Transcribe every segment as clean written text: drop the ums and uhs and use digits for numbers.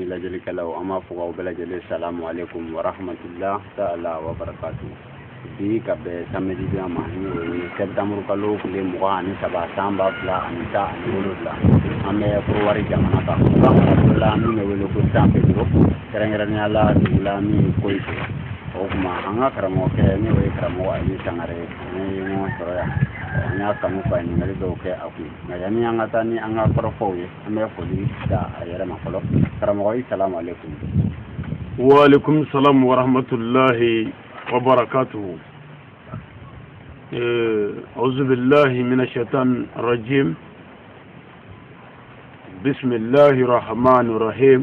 ni lajali kalaw ama fuga bela jale assalamu alaikum wa rahmatullah ta'ala wa barakatuh bi ka be samedi bi ama ni septembre kalo kule muga ni saba samba fla anita ni wolula ame ko wari jamana ka la mi ne welo ko sampe do kerengera ni ala dula mi ko ito o kuma anga karamo ke ni we karamo ali sangare ni mo soroya nya kanu fa ni ngale do ke aku ngaya ni anga tani anga korofo ye ame ko li da ayara makolo karamo assalamu alaikum wa alaikum salam wa rahmatullahi wa barakatuh أعوذ بالله من الشيطان الرجيم بسم الله الرحمن الرحيم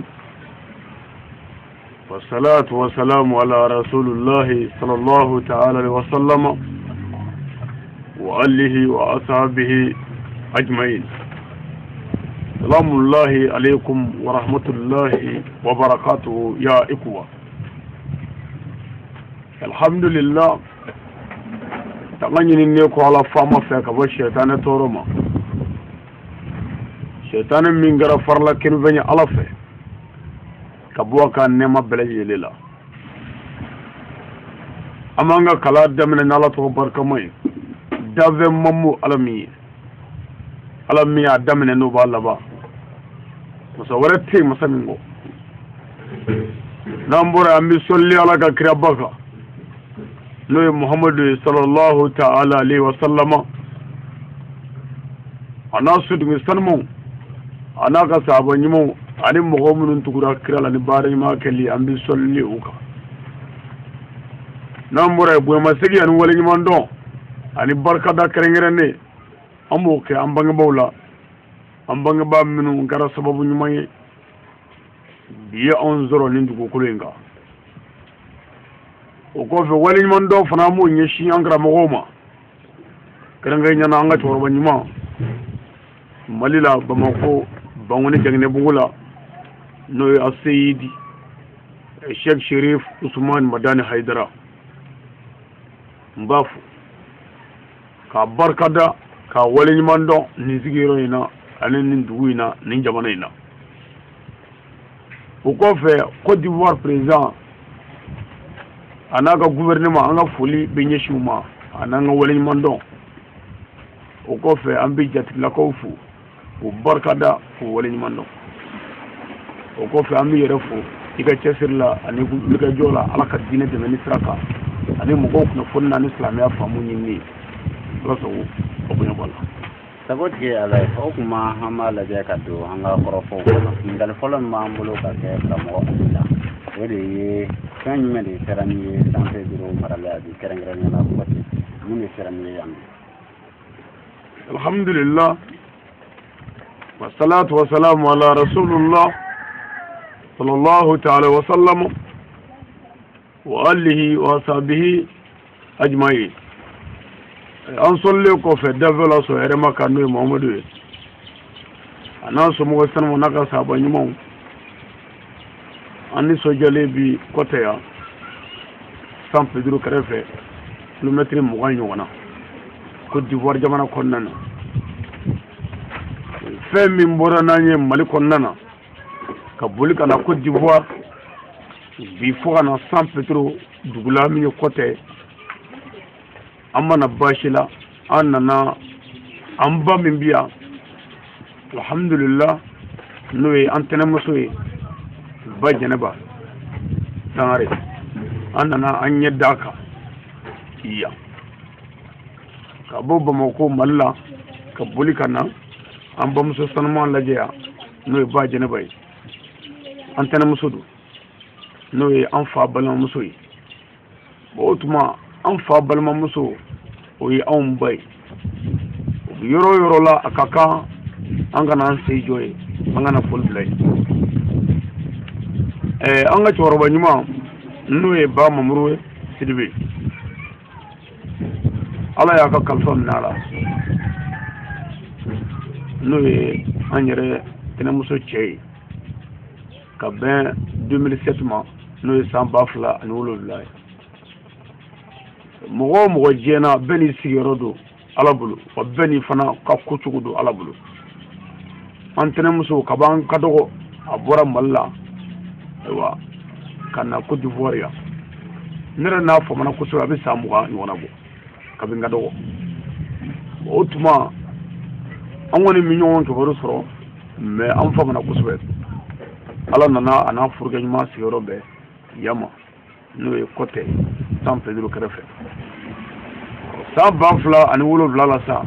والصلاة والسلام على رسول الله صلى الله تعالى عليه وسلم وآله وأصحابه أجمعين سلام الله عليكم ورحمة الله وبركاته يا إخوة الحمد لله تغني نيكو على فما فيك والشيطان تورما شيطان من غير فرلا كن بني علفه كبوا كان نما بلجي ليلا امانغا كلا دمن نالا تو بركمي دافه ممو علمي دمن نو بالبا مصورتي مسمينغو نامبورا امي صلي على كربكا نوي محمد صلى الله تعالى عليه وسلم أنا سود مستنمو أنا كسابة نمو أنا مغامرون تقرأ كرا لنباري ما كلي أمبي صلي أوكا نامبرا بوي مسكي أنا ولي نمان دون أنا بركة دا كرنجرني أموكي أمبانغ بولا أمبانغ بام منو كرا سبب نماي بيا أنزرو نندو كولينغا o ko fe wali man do fana mo nyeshi angra mo ma karanga nyana anga to roba nyima malila bamako bangoni jangne bugula no asayidi Sheikh Sharif Usman Madani Haidara mbafu ka barkada ka wali man do ni zigiro ina anen ni duwina ni jamana ina o ko fe Côte d'Ivoire président anaka gouvernement anga foli benye shuma ananga wali mandon o ko fe ambi jati la ko fu o barkada fu wali mandon o ko fe ambi yere fu ika chesirla ani gu jola alaka dine de ministraka ani mo ko na fonna ni islamia famu nyinni raso o bunya bala sabot ke ala ko kuma hamala ja ka do anga korofo ngal folon ma ambulo ka ke kamo ala wede kan yimede serani santé biro marala di kerengere na ko mun serani yam alhamdulillah wassalatu wassalamu ala rasulillah sallallahu ta'ala wa sallam wa alihi wa sahbihi ajma'in an solle ko fe davela so ere makano muhammadu anan so mo san mo naka sabani mo ani sojale bi côté ya San Pedro Kerefe kilomètre mugan ɲɔgɔnna Côte d'Ivoire jamana kɔnɔna na fɛn min bɔra n'an ye Mali kɔnɔna na ka boli ka na Côte d'Ivoire bi fo ka na San Pedro dugula min ye côté an mana baasi la an nana an ba min bi yan alhamdulillah n'o ye an tɛnɛmuso ye ba Jɛnɛba Sangare an nana an ɲɛ d'a kan iya ka bɔ Bamako Mali la ka boli ka na an bamuso sanuman lajɛ yan n'o ye ba Jɛnɛba ye an tɛnɛmuso don n'o ye an fa balimamuso ye o tuma an fa balimamuso o ye anw ba ye yɔrɔ o yɔrɔ la a ka kan an kana an sen jɔ ye an kana foli bila ye an ka cɛkɔrɔba ɲuman n'o ye ba Mamuru Sidibe ala y'a ka kalifa minɛ a la n'o ye an yɛrɛ tɛnɛmuso cɛ ye ka bɛn 2007 ma n'o ye san 2007 ye mɔgɔ o mɔgɔ diɲɛna bɛɛ n'i sigiyɔrɔ don ala bolo wa bɛɛ n'i fana ka kocogo don ala bolo an tɛnɛmuso kab'an ka dɔgɔ a bɔra Mali la wa kana Côte d'Ivoire ya nere na fo mana ko so abi samuga ni wona bo kabinga do otuma an woni minyon to baro soro mais an fa mana ko so ala nana ana furga nyuma sigoro be yama no e côté San Pedro Kerefe sa banfla ani wolo vla la sa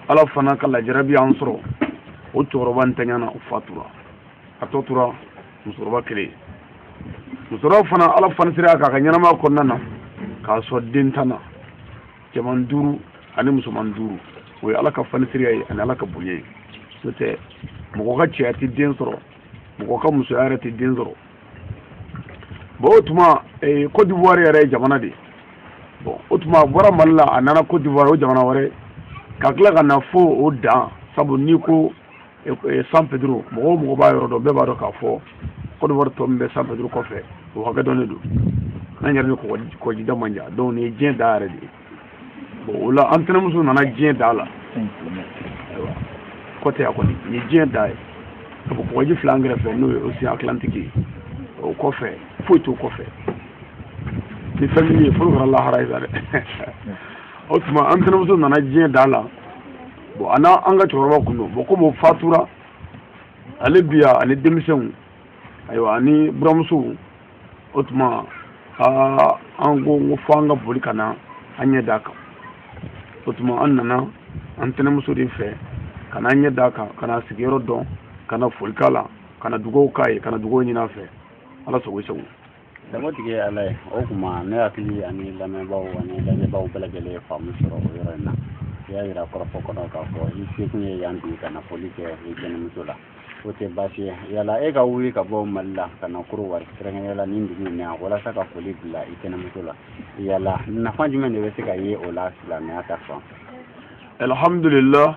ala fana kala jarabi an soro o toroba ntanyana fatura atotura musoroba kele musoro fana ala fana sira ka kanyana ma konnana ka so dintana jaman duru ani musuman duru we ala ka fana sira yi ani ala ka bunye sote mo ko ci ati den soro mo ko musu yare ti den soro bo tuma Côte d'Ivoire yare jamana de bon otuma bora malla anana Côte d'Ivoire o jamana wore ka kila kana fo o da sabu ni ko San Pedro mo ba yoro do be ba do ka fo Côte d'Ivoire to mbe San Pedro ko fe o ha ga do ne do na nyar ni ko ji da manja do ne jien da are de bo la antena musu na jien da la côté a ko ni jien da ko ji flangre fe no Océan Atlantique o ko fe fo to ko fe ni famille fo ko Allah harayza de otuma antena musu na jien da la bo ana anga chorwa kuno bo ko mo fatura ale biya ani demission ayo ani bramsu otuma ango ngo fanga boli kana anya daka otuma annana antena musu din fe kana anya daka kana sigero don kana fulkala kana dugo kai kana dugo nyina fe ala so wiso da motige ala o kuma ne atli ani la me bawo ani la me bawo bela gele famu soro yorena ya ira ko ko no ka ko isi kunye yandi kana polike yene mutula ote basi yala e ga wuri ka bo malla kana kuru war trenga yala nindi ni wala saka polike la itena mutula yala na fanji men de sika ye ola islam ya ta fa alhamdulillah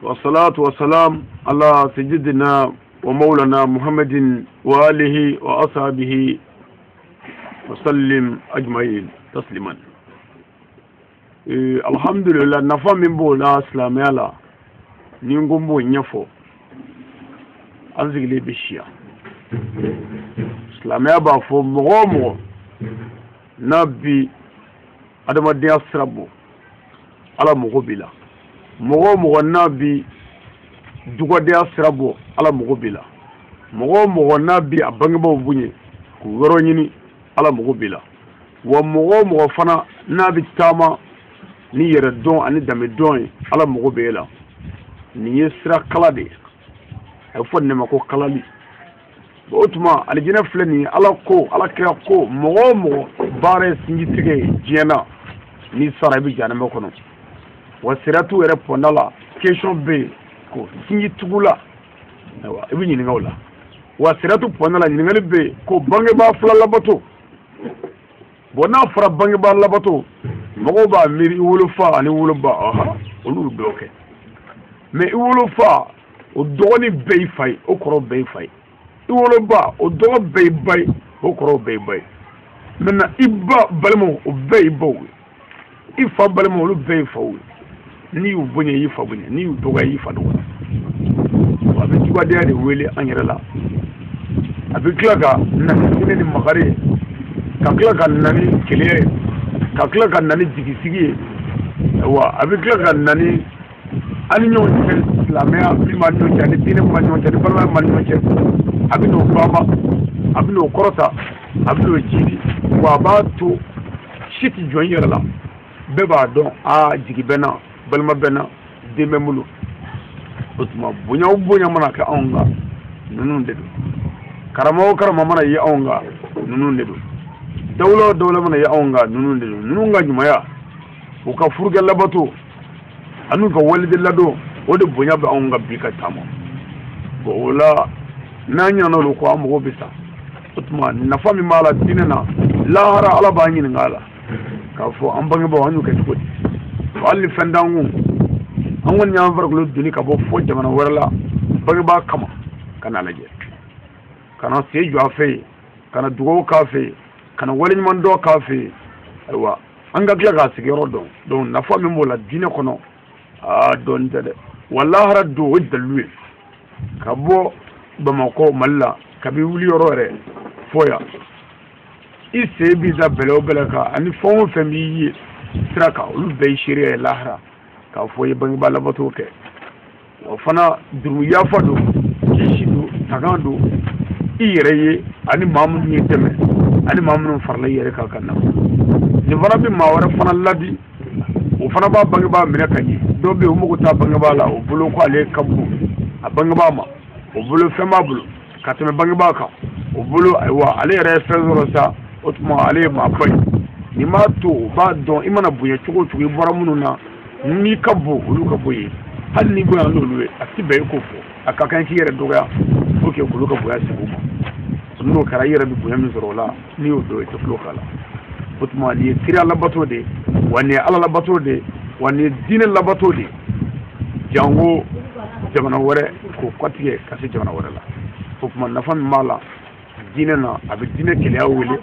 wassalatu wassalam ala sayyidina wa maulana muhammadin wa alihi wa ashabihi wa sallim ajma'in tasliman alhamdulillah nafa min bo la islamiyya la ni ngombo nyafo anzigile bishia islamiyya ba fo mogo nabi adama dia srabo ala mogo bila mogo nabi dugo dia srabo ala mogo bila mogo nabi abangebo bunye ku goro nyini ala mogo bila wa mogo fana nabi tama ni yere don ani dame don ala mogo bela ni yesra kala de ay fon ne mako kalali botuma aljina flani ala ko ala kira ko mogo bare singi tige jena ni sarabi jana mako no wasiratu yere ponala question be ko singi tugula aywa ibi ni ngawla wasiratu ponala ni ngali be ko bange ba flala bato bona fara bange ba labato mogo ba miri wulu fa ani wulu ba aha olu doke me wulu fa o dogoni bey fay o koro bey fay wulu ba o dogo bey bay o koro bey bay mena ibba balmo o bey bo ifa balmo olu bey faw ni u bonye yi fa bonye ni u doga yi fa do wa be tuba de wele anyere la abi klaga na ni magare ka klaga nani kele ka kila ka nani jigisigi wa abi kila ka nani ani nyo islamia prima nyo jani dine ma nyo jani balma ma nyo jani abi no baba abi no korota abi no jidi wa ba to shiti joyera la beba don a jigi bena balma bena de memulu otuma bunya mana ka onga nunun de karama mana yi onga nunun de dawla mana ya onga nununga jumaya o ka furga labato anu ka walide lado o de bonya ba onga bika tamo bo la nanya no ko amu bisa utma na fami mala dinena lahara ala ba nyin ngala ka fo am bangi ba wanu ka tukodi walli fendangu an won nyam farko duni ka bo fo jamana warla bangi ba kama kana laje kana seju afi kana dugo kafe kana wali man do kafe aywa anga kila ga sigero don na fa min mola dine kono don tede wallahi raddo wajdalu kabo Bamako Malla kabi wuli yɔrɔ yɛrɛ foya i se bi da bɛlɛ o bɛlɛ kan ani fɛn o fɛn b'i ye sira kan olu bɛɛ ye seereya ye lahara k'a fɔ i ye bangebaa labato kɛ o fana juru yafa don kisi don tagan don i yɛrɛ ye ani maa minnu ye dɛmɛ ani maa minnu farala i yɛrɛ kan ka na nin fana bɛ maa wɛrɛ fana ladi o fana b'a bangebaa minɛ ka ɲɛ dɔw bɛ yen o mago t'a bangebaa la o bolo ko ale ka bon a bangebaa ma o bolo fɛn b'a bolo ka tɛmɛ bangebaa kan o bolo ayiwa ale yɛrɛ ye fɛn sɔrɔ sa o tuma ale ye maa ba ye nin b'a to o b'a dɔn i mana bonya cogo o cogo i bɔra minnu na n'i ka bon olu ka bon ye hali n'i bonya n'olu ye a ti bɛn i k'o fɔ a ka kan k'i yɛrɛ dɔgɔya pour que olu ka bonya sigi o ma n'o kɛra i yɛrɛ bɛ bonya min sɔrɔ o la n'i y'o dɔn i tɛ tulo k'a la o tuma nin ye kira labato de ye wa nin ye ala labato de ye wa nin ye diinɛ labato de ye jango jamana wɛrɛ k'o kɔtigɛ ka se jamana wɛrɛ la o tuma nafa min b'a la diinɛ na a bɛ diinɛ kɛlɛya wele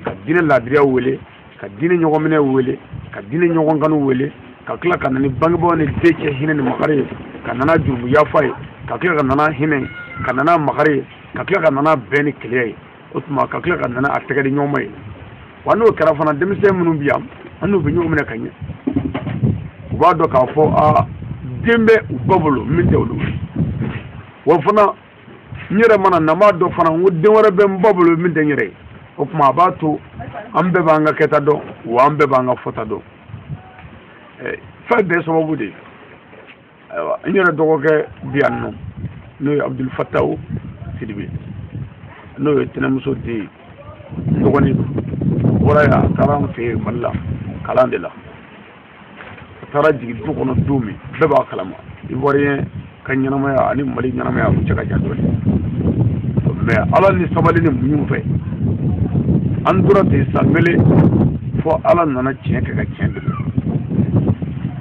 ka diinɛ laadiriya wele ka diinɛ ɲɔgɔnminɛ wele ka diinɛ ɲɔgɔnkanu wele ka tila ka na ni bangebaaw ni den cɛ hinɛ ni makari ye ka nana jurumu yafa ye ka tila ka nana hinɛ ka nana makari ye ka tila ka nana bɛn ni kɛlɛya ye o tuma ka tila ka nana a tɛgɛ di ɲɔgɔn ma ye wa n'o kɛra fana denmisɛn minnu bɛ yan an n'u bɛ ɲɔgɔn minɛ ka ɲɛ u b'a dɔn k'a fɔ den bɛ u ba bolo min tɛ olu wa fana n yɛrɛ mana na m'a dɔn fana n ko den wɛrɛ bɛ n ba bolo min tɛ n yɛrɛ ye o tuma a b'a to an bɛɛ b'an ka kɛta dɔn wa an bɛɛ b'an ka fɔta dɔn fɛn bɛɛ sababu de ayiwa n yɛrɛ dɔgɔkɛ bi yan nɔ n'o ye Abdul Fatahu Sidibe n'o ye tɛnɛmuso den ye n dɔgɔnin don bɔra yan a taara an fɛ yen Mali la kalan de la a taara jigin du kɔnɔ don min bɛɛ b'a kalama Ivoirien ka ɲɛnamaya ani Mali ɲɛnamaya u cɛ ka jan dɔɔnin mais ala ni sabali ni muɲu fɛ an tora ten san kelen fɔ ala nana tiɲɛ kɛ ka tiɲɛ dɛmɛ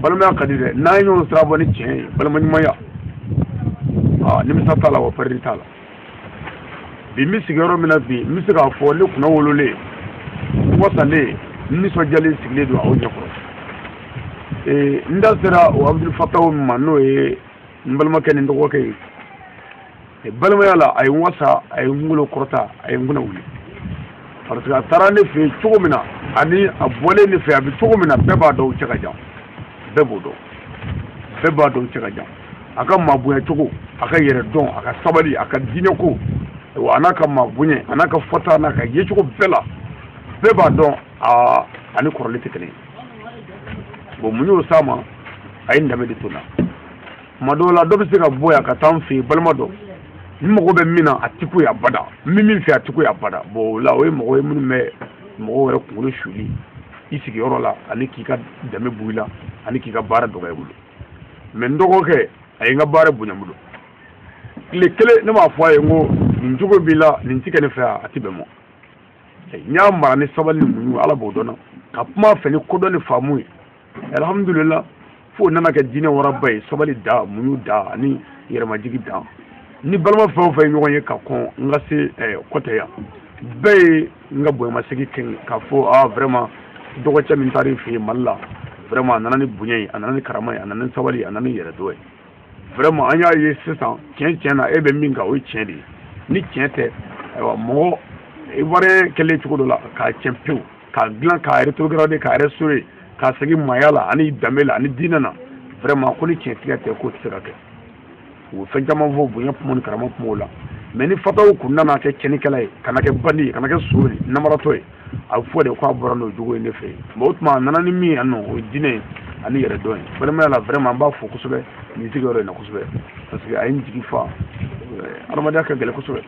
balimaya ka di dɛ n'an ye ɲɔgɔn sira bɔ ni tiɲɛ ye balimaɲumanya nimisa t'a la wa pɛrɛdi t'a la bi n bɛ sigi yɔrɔ min na bi n bɛ se k'a fɔ ne kunna wololen n wasalen n nisɔndiyalen sigilen don aw ɲɛkɔrɔ n da sera o Abdul Fatahu min ma n'o ye n balimakɛ ni n dɔgɔkɛ ye balimaya la a ye n wasa a ye n kunkolo kɔrɔta a ye n kunna wuli parce que a taara ne fɛ yen cogo min na ani a bɔlen ne fɛ a bɛ cogo min na bɛɛ b'a dɔn u cɛ ka jan bɛɛ b'o dɔn bɛɛ b'a dɔn u cɛ ka jan a ka maa bonya cogo a ka yɛrɛ dɔn a ka sabali a ka diinɛ ko wa a n'a ka maa bonya a n'a ka fɔta n'a ka ye cogo bɛɛ la bɛɛ b'a dɔn ani kɔrɔlen tɛ kelen ye bon mun y'o s'a ma a ye n danbe de to n na tuma dɔw la dɔ bɛ se ka bɔ yan ka taa n fɛ yen balima dɔ n mago bɛ min na a ti ko ye abada n bɛ min fɛ a ti ko ye abada bon o la o ye mɔgɔ ye minnu bɛ mɔgɔw yɛrɛ kunkolo suli i sigiyɔrɔ la ani k'i ka danbe bɔ i la ani k'i ka baara dɔgɔya i bolo mais n dɔgɔkɛ a ye n ka baara bonya n bolo tile kelen ne m'a fɔ a ye n ko nin cogo b'i la nin ti kɛ ne fɛ yan a ti bɛn ma n y'a mara ni sabali ni muɲu ala b'o dɔn na ka kuma fɛ ni kodɔn ni faamu ye alhamdulillah fo nana kɛ diinɛ waraba ye sabali da muɲu da ani yɛrɛmajigi da ni balima fɛn o fɛn ye ɲɔgɔn ye ka kɔn n ka se kɔtɛ yan bɛɛ ye n ka bonyamasegin kɛ k'a fɔ vraiment dɔgɔcɛ min taara i fɛ yen Mali la vraiment a nana ni bonya ye a nana ni karama ye a nana ni sabali a nana ni yɛrɛdɔn ye vraiment an y'a ye sisan tiɲɛ na e bɛ min kan o ye tiɲɛ de ye ni tiɲɛ tɛ ayiwa mɔgɔ Ivoirien kɛlen cogo dɔ la k'a tiɲɛ pewu k'a dilan k'a rétrograde k'a restaurer k'a segin maaya la ani danbe la ani diinɛ na vraiment ko ni tiɲɛtigiya tɛ k'o tɛ se ka kɛ u ye fɛn caman fɔ bonya kuma ni karama kumaw la mais ni Fatahu kun nana kɛ cɛnnikɛla ye kana kɛ bandi ye kana kɛ so ye namaratɔ ye a bɛ fɔ de k'a bɔra n'o jogo ye ne fɛ yen mais o tuma a nana ni min ye yan nɔ o ye diinɛ ye ani yɛrɛdɔn ye balimaya la vraiment an b'a fɔ kosɛbɛ nin sigiyɔrɔ in na kosɛbɛ parce que a ye n jigi fa adamadenya ka gɛlɛn kosɛbɛ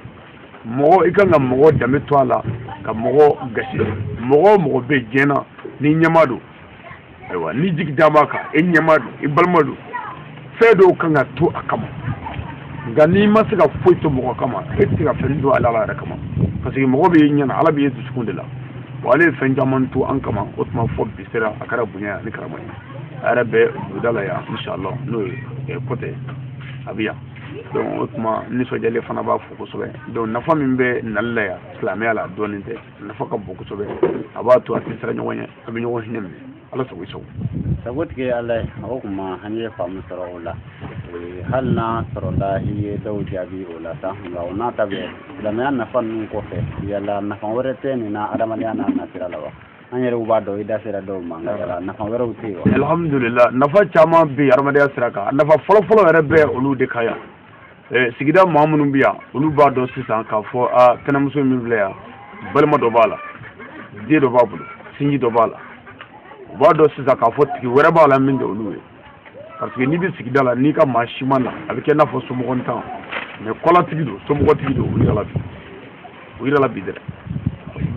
mɔgɔ i kan ka mɔgɔ danbe to a la ka mɔgɔ gasi mɔgɔ o mɔgɔ bɛ diɲɛ na ni ɲɛmaa don ayiwa ni jigi da b'a kan e ɲɛmaa don i balima don fɛn dɔw kan ka to a kama nka n'i ma se ka foyi to mɔgɔ kama e tɛ se ka fɛn don ala yɛrɛ kama parce que mɔgɔ bɛ ɲɛna ala bɛ ye dusukun de la wa ale ye fɛn caman to an kama o tuma fɔ bi sera a kɛra bonya ani karama ye a yɛrɛ bɛ buguda la yan inshallah n'o ye kɔtɛ a bɛ yan donc o tuma nisɔndiyalen fana b'a fɔ kosɛbɛ donc nafa min bɛ nali la yan silamɛya la dɔɔnin tɛ nafa ka bon kosɛbɛ a b'a to a tɛ siran ɲɔgɔn ɲɛ a bɛ ɲɔgɔn hinɛ minɛ ala sago i sago sago tigɛ ala ye a ko kuma an ye faamu sɔrɔ o la hal na sɔrɔlahi dɔw jaabi o la sa nka o n'a ta bɛɛ silamɛya nafa ninnu kɔfɛ yala nafa wɛrɛ tɛ nin na adamadenya n'a nasira la wa an yɛrɛw b'a dɔn i da sera dɔw ma nka yala nafa wɛrɛw tɛ yen wa. alhamdulillah nafa caman bɛ yen adamadenya sira kan nafa fɔlɔfɔlɔ yɛrɛ bɛ olu de kan yan sigida maa minnu bɛ yan olu b'a dɔn sisan k'a fɔ tɛnɛmuso min filɛ yan balima dɔ b'a la den dɔ b'a bolo sinji dɔ b'a la u b'a dɔn sisan k'a fɔ tigi wɛrɛ b'a la min tɛ olu ye. parce que n'i bɛ sigida la n'i ka maa si ma na a bɛ kɛ i n'a fɔ somɔgɔntan mais kɔlatigi don somɔgɔtigi don o yɛrɛ la bi dɛ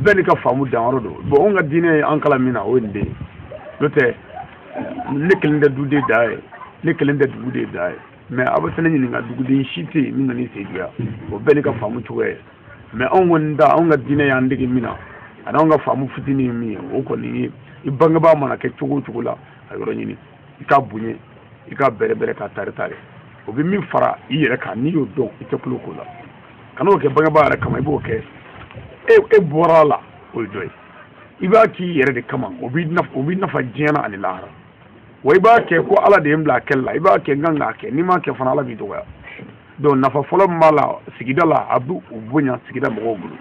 bɛɛ n'i ka faamu danyɔrɔ don bon anw ka diinɛ ye an kalan min na o ye nin de ye n'o tɛ ne kelen tɛ duden da ye ne kelen tɛ dugu de da ye mais a bɛ fɛnɛ ɲininka duguden si tɛ yen min na ni sen juguya o bɛɛ n'i ka faamu cogoya ye mais anw kɔni da anw ka diinɛ y'an dege min na ani anw ka faamu fitinin ye min ye o kɔni ye i bangebaa mana kɛ cogo o cogo la a yɔrɔ ɲini i k'a bonya i ka bɛrɛ ka tari o bɛ min fara i yɛrɛ kan n'i y'o dɔn i tɛ kulo ko la kan'o kɛ bangebaa yɛrɛ kama i b'o kɛ e bɔra la o ye dɔ ye i b'a k'i yɛrɛ de kama o b'i nafa diɲɛ na ani lahara wa i b'a kɛ ko ala de ye n bila a kɛli la i b'a kɛ n kan k'a kɛ n'i m'a kɛ fana ala b'i dɔgɔya donc nafa fɔlɔ min b'a la sigida la a b'u bonya sigida mɔgɔw bolo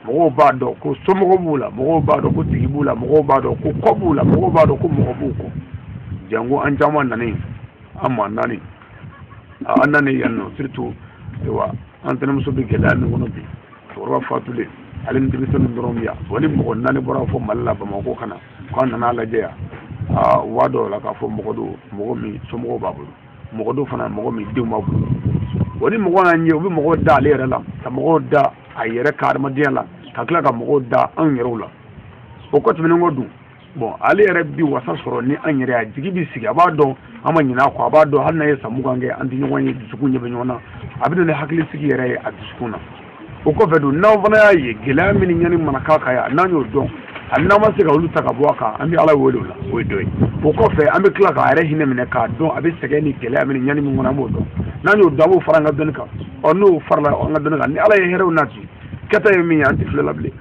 mɔgɔw b'a dɔn ko somɔgɔw b'u la mɔgɔw b'a dɔn ko tigi b'u la mɔgɔw b'a dɔn ko kɔ b'u la mɔgɔw b'a dɔn ko mɔgɔ b'u kɔ jango an caman nanen an ma naani an nanen yan nɔ surtout wa an tɛnɛmuso bɛ gɛlɛya min kɔnɔ bi cɛkɔrɔba fatulen ale ni denmisɛnninw dɔrɔn bɛ yan wa ni mɔgɔ naani bɔra fɔ mali la bamakɔ ka na k'an nana lajɛ yan u b'a dɔn o la k'a fɔ mɔgɔ don mɔgɔ min somɔgɔw b'a bolo mɔgɔ dɔ fana mɔgɔ min denw b'a bolo wa ni mɔgɔ y'an ye u bɛ mɔgɔw da ale yɛrɛ la ka mɔgɔw da a yɛrɛ ka adamadenya la ka tila ka mɔgɔw da an yɛrɛw la o kɔ tɛmɛnen kɔ dun bon ale yɛrɛ bi wasa sɔrɔ ni an yɛrɛ a jigi bi sigi a b'a dɔn an ma ɲinɛ a kɔ a b'a dɔn hali n'a ye san mugan kɛ an tɛ ɲɔgɔn ye dusukun ɲɛ bɛ ɲɔgɔn na a bɛ na ni hakili sigi yɛrɛ ye a dusukun na o kɔfɛ dun n'an fana y'a ye gɛlɛya min ni ɲani mana k'a kan yan n'an y'o dɔn hali n'an ma se ka olu ta ka bɔ a kan an bɛ ala wele o la o ye dɔ ye o kɔfɛ an bɛ tila k'a yɛrɛ hinɛ minɛ k'a dɔn a bɛ sɛgɛn ni gɛlɛya min ni ɲani min kɔnɔ an b'o dɔn n'an y'o dɔn an b'o fara an ka dɔnni kan n'o farala an ka dɔnni kan ni ala ye hɛrɛw nati kɛta ye min ye an tɛ filɛ la bilen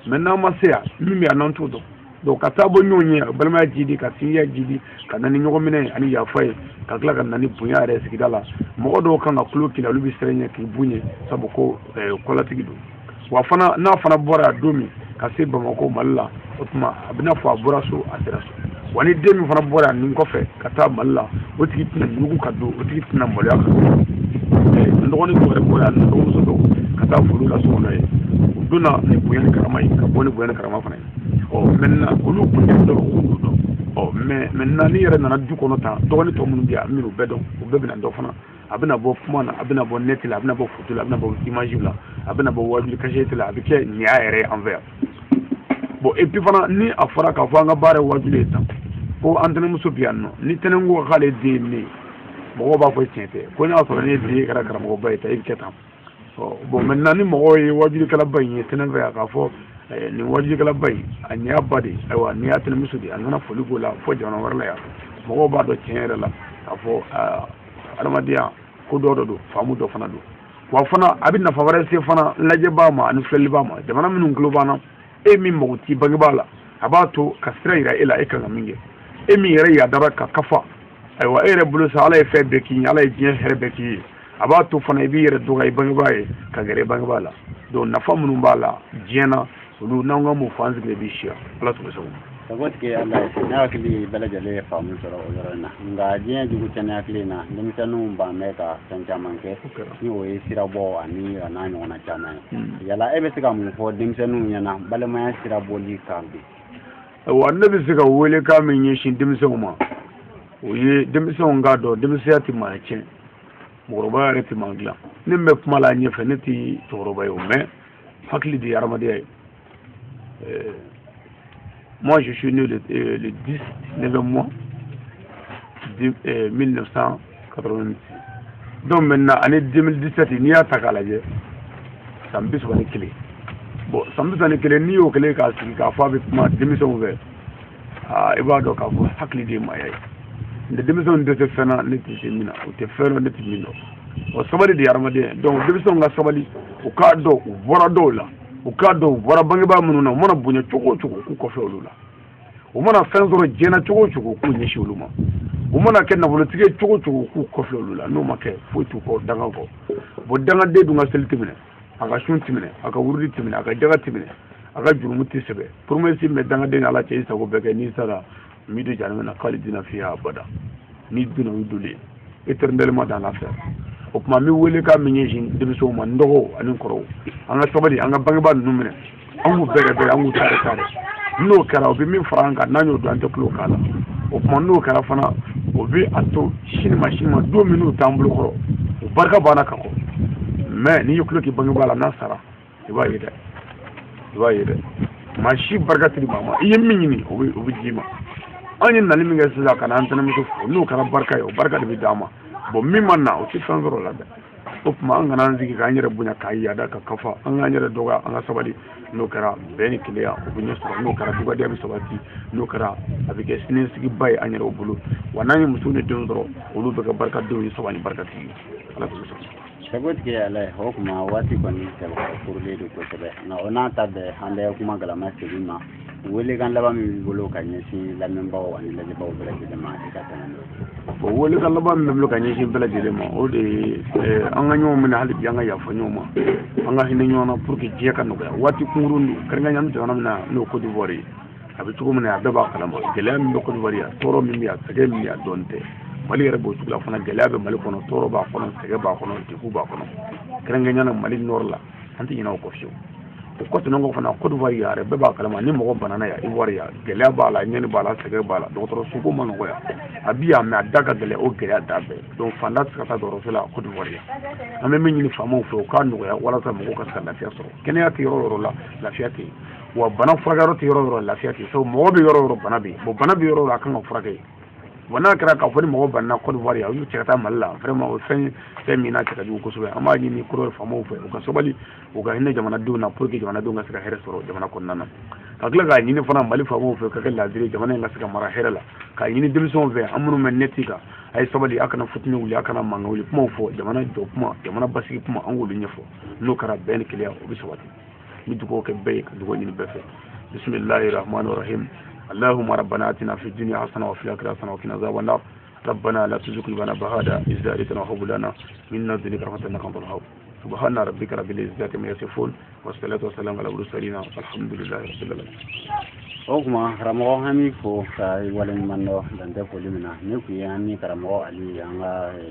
mais n'an ma se yan min bɛ yan n'an t'o dɔn donc ka taa bɔ ɲɔgɔn ye balimaya jidi ka sinjiya jidi ka na ni ɲɔgɔn minɛ ani yafa ye ka tila ka na ni bonya yɛrɛ sigida la mɔgɔ dɔw kan ka tulo kila olu bɛ siran ɲɛ k'i bonya sabu ko kɔlatigi don wa fana n'a fana bɔra yan don min ka se bamakɔ mali la o tuma a bɛ n'a fɔ a bɔra so a sera so wa ni den min fana bɔra yan nin kɔfɛ ka taa mali la o tigi tɛna ɲugu ka don o tigi tɛna maloya ka don n dɔgɔnin dɔw yɛrɛ bɔra yan n dɔgɔmuso dɔw ka taa foro la so kɔnɔ ye u donna ni bonya ni karama ye ka bɔ ni bonya ni karama fana ye maintenant olu kun tɛ dɔn olu dɔn mais maintenant n'i yɛrɛ nana du kɔnɔ tan dɔgɔnin tɔ minnu bɛ yan minnu bɛɛ dɔn u bɛɛ bɛna dɔ fana a bɛna bɔ kuma na a bɛna bɔ net la a bɛna bɔ photo la a bɛna bɔ image la a bɛna bɔ wajuli cachette la a bɛ kɛ ɲɛya yɛrɛ ye an fɛ yan bon et puis fana ni a fɔra k'a fɔ an ka baara ye wajuli ye tan ko an tɛnɛmuso bɛ yan nɔ ni tɛnɛn ko k'ale den ye ne ye mɔgɔw b'a fɔ tiɲɛ tɛ ko n'a y'a sɔrɔ ne ye den ye kɛra karamɔgɔba ye tan i bɛ kɛ tan bon maintenant ni mɔgɔw ye wajulikɛlaba in ye tɛnɛn fɛ yan k'a fɔ nin wajulikɛlaba in a ɲɛya ba de ayiwa nin y'a tɛnɛmuso de ye a nana foli k'o la fɔ jamana wɛrɛ la yan mɔgɔw b'a dɔn tiɲɛ yɛrɛ la k'a fɔ adamadenya ko dɔ don faamu dɔ fana don wa fana a bɛ nafa wɛrɛ se fana lajɛbaa ma ani filɛlibaa ma jamana minnu tulo b'an na e min mago t'i bangebaa la a b'a to ka sira yira e la e kan ka min kɛ e min yɛrɛ yaadara ka kafa ayiwa e yɛrɛ bolo sa ala ye fɛn bɛɛ k'i ye ala ye diɲɛ hɛrɛ bɛɛ k'i ye a b'a to fana i b'i yɛrɛ dɔgɔya i bangebaa ye ka gɛrɛ i bangebaa la donc nafa minnu b'a la diɲɛ na olu n'an ka m'o fɔ an sigilen b'i siya ala t'o sago sagotigi ala ye ne hakili bɛɛ lajɛlen ye faamu sɔrɔ o yɔrɔ in na nka diɲɛ jugu tɛ ne hakili na denmisɛnninw b'an mɛn ka fɛn caman kɛ ni o ye sirabɔ ani a n'a ɲɔgɔnna caman ye yala e bɛ se ka mun fɔ denmisɛnninw ɲɛna balimaya sirabɔli kan bi wa ne bɛ se ka welekan min ɲɛsin denmisɛnw ma o ye denmisɛnw k'a dɔn denmisɛnya tɛ maa tiɲɛ mɔgɔkɔrɔba yɛrɛ tɛ maa dilan ne bɛ kuma la ɲɛfɛ ne tɛ cɛkɔrɔba ye o mais hakili de ye adamadenya ye moi je suis né le 19 mois 1986 donc maintenant année 2017 n'i y'a ta k'a lajɛ san 31 bon san 31 n'i y'o kɛlen k'a sigi k'a fɔ a bɛ kuma denmisɛnw fɛ i b'a dɔn k'a fɔ hakili de ye maaya ye nka denmisɛnw tɛ se fɛn na ne tɛ se min na o tɛ fɛn na ne tɛ min dɔn o sabali de ye adamadenya ye donc denmisɛnw ka sabali u k'a dɔn u bɔra dɔw la u k'a dɔn u bɔra bangebaa minnu na u mana bonya cogo o cogo k'u kɔfɛ olu la u mana fɛn sɔrɔ diɲɛ na cogo o cogo k'u ɲɛsin olu ma o mana kɛ nafolotigɛ cogo cogo k'u kɔfɛ olu la n'o ma kɛ foyi t'u kɔ danga kɔ bon dangaden dun ka seli tɛ minɛ a ka sun tɛ minɛ a ka wurudi tɛ minɛ a ka jaga tɛ minɛ a ka jurumu tɛ sɛbɛ promesse mɛ dangaden ala cɛ i sago bɛɛ kɛ n'i sara midu janmina k'ale dina fiya abada n'i donna o dolen éternellement dans l'affaire o tuma n bɛ wele k'a min ɲɛsin denmisɛnw ma n dɔgɔw ani n kɔrɔw an ka sabali an ka bangebaa ninnu minɛ an k'u bɛrɛ bɛrɛ an k'u tare tare n'o kɛra o bɛ min fara an kan n'an y'o dɔn an tɛ tulo k'a la o tuma n'o kɛra fana o bɛ a to sini ma don min n'u t'an bolo kɔrɔ o barika banna ka kɔ mais n'i y'i tulo k'i bangebaa la n'a sara i b'a ye dɛ maa si barika tɛ di maa ma i ye min ɲini o bɛ d'i ma an ye nali min kɛ sisan ka na an tɛnɛmuso fo n'o kɛra barika ye o barika de bɛ d'an ma bon min ma na o tɛ fɛn sɔrɔ o la dɛ o tuma an kana an sigi k'an yɛrɛ bonya k'a yaada ka kafa an k'an yɛrɛ dɔgɔya an ka sabali n'o kɛra bɛn ni kelenya o bɛ ɲɛ sɔrɔ n'o kɛra dugawudenya bɛ sabati n'o kɛra a bɛ kɛ siniɲɛsigiba ye an yɛrɛw bolo wa n'an ye muso ni denw sɔrɔ olu bɛ kɛ barikadenw ye sabali barikatigi ye ala k'o sɔrɔ. Sɛbɛtigi ala ye o kuma waati kɔni furulen don kosɛbɛ nka o n'a ta bɛɛ an bɛ kuma galama segin ma welekan laban min b'i bolo ka ɲɛsin lamɛnbagaw ani lajɛbagaw bɛɛ lajɛlen ma i ka tɛmɛ n'o. bon welekan laban min bɛ bolo ka ɲɛsin bɛɛ lajɛlen ma o de ye an ka ɲɔgɔn minɛ hali bi an ka yafa ɲɔgɔn ma an ka hinɛ ɲɔgɔn na pour que diɲɛ ka nɔgɔya waati kunkurun don kɛrɛnkɛrɛnnen an bɛ jamana min na n'o ye Côte d'Ivoire ye a bɛ cogo min na a bɛɛ b'a kalama gɛlɛya min bɛ Côte d'Ivoire yan tɔɔrɔ min bɛ yan sɛgɛn min bɛ yan dɔɔnin tɛ Mali yɛrɛ b'o cogo la fana gɛlɛya bɛ Mali kɔnɔ tɔɔrɔ b'a kɔnɔ sɛgɛn b'a kɔnɔ degun b'a kɔnɔ kɛrɛnkɛrɛnnen na Mali nord la an tɛ ɲinɛ o kɔ fiyewu o kɔfɛ kɔ fana Côte d'Ivoire yan yɛrɛ bɛɛ b'a kalama ni mɔgɔ banana yan Ivoire yan gɛlɛya b'a la ɲɛni b'a la sɛgɛn b'a la dɔgɔtɔrɔsoko ma nɔgɔ yan a bi yan mais a da ka gɛlɛn o gɛlɛya da bɛɛ donc fanda tɛ se ka taa dɔgɔtɔrɔso la Côte d'Ivoire yan an bɛ min ɲini faamaw fɛ u k'a nɔgɔya walasa mɔgɔw ka se ka lafiya sɔrɔ kɛnɛya tɛ yɔrɔ o yɔrɔ la lafiya tɛ yen wa bana furakɛyɔrɔ tɛ yɔrɔ o yɔrɔ lafiya tɛ yen sabu mɔgɔ bɛ yɔrɔ o yɔrɔ bana bɛ yen bon bana bɛ yɔrɔ o yɔrɔ a kan ka furakɛ bon n'a kɛra k'a fɔ ni mɔgɔ banna Côte d'Ivoire yan olu cɛ ka taa Mali la vraiment o fɛn min n'a cɛ ka jugu kosɛbɛ an b'a ɲini kɔrɔ faamaw fɛ u ka sabali u ka hinɛ jamanadenw na pour que jamanadenw ka se ka hɛrɛ sɔrɔ jamana kɔnɔna na ka tila k'a ɲini fana Mali faamaw fɛ ka kɛ laadiri jamana in ka se ka mara hɛrɛ la k'a ɲini denmisɛnw fɛ an minnu bɛ neti kan a ye sabali a kana futini wuli a kana mankan wuli kumaw fɔ jamana jɔ kuma jamana basigi kuma an k'olu ɲɛfɔ n'o kɛra bɛn ni kelenya o bɛ sabati ni dugawu kɛ bɛɛ ye ka dugawu ɲini bɛɛ fɛ bisimilahi rahmani rahim اللهم ربنا آتنا في الدنيا حسنة وفي الآخرة حسنة وقنا عذاب النار ربنا لا تزغ قلوبنا بعد إذ هديتنا وهب لنا من لدنك رحمة إنك أنت الوهاب سبحان ربك رب العزة عما يصفون والصلاة والسلام على المرسلين والحمد لله رب العالمين. o kuma karamɔgɔ hami fo ka waleɲuman dɔ dan tɛ foli min na ne kun ye an ni karamɔgɔ ali an ka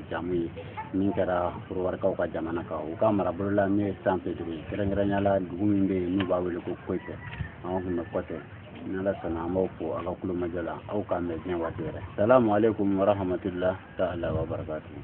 jamu ye min kɛra forowarikaw ka jamana kan u ka marabolo la min ye sanfɛ dugu ye kɛrɛnkɛrɛnnenya la dugu min bɛ yen n'u b'a wele ko Koyite an kun bɛ kɔtɛ ni ala sɔnna an b'aw fo a ka kulomajɔ la aw k'an bɛn diɲɛ waati yɛrɛ salamu aleykum wa rahmatulah ta'ala wa barakatuhu.